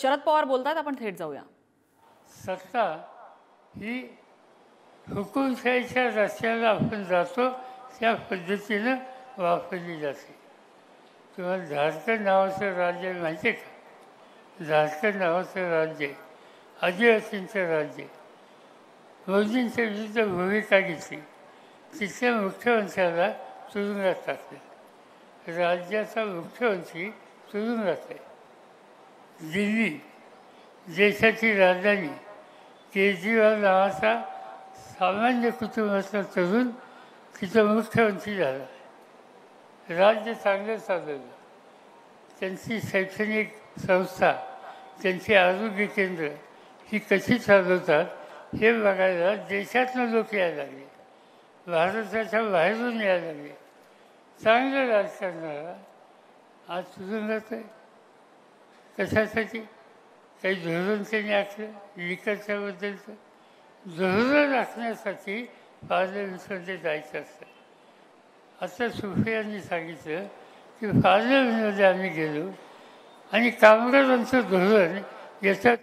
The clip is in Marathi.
शरद पवार बोलतात, आपण थेट जाऊया. सत्ता ही हुकुमशाहीच्या रस्त्याला आपण जातो त्या पद्धतीनं वापरली जाते. तुम्हाला झारखंड नावाचं राज्य आहे माहिती आहे का? झारखंड नावाचं राज्य आहे, आदिवासींचं राज्य. मोदींच्या विरुद्ध भूमिका घेतली, तिथल्या मुख्यमंत्र्याला तुरुंगात टाकले. राज्याचा मुख्यमंत्री तुरुंगात आहे. दिल्ली देशाची राजधानी, केजरीवाल नावाचा सामान्य कुटुंबातला तरुण तिथं मुख्यमंत्री झाला. राज्य चांगलं चालवलं. त्यांची शैक्षणिक संस्था, त्यांची आरोग्य केंद्र ही कशी चालवतात हे बघायला देशातनं लोक यायला लागले, भारताच्या बाहेरून यायला लागले. चांगलं राजकारणाला आज तुरुंगात आहे. कशासाठी? काही धोरण त्यांनी आखलं लिकरच्याबद्दलचं. धोरण आखण्यासाठी पार्लमेंटमध्ये जायचं असतं. आता सुप्रियांनी सांगितलं की पार्लमेंटमध्ये आम्ही गेलो आणि कामगारांचं धोरण याच्यात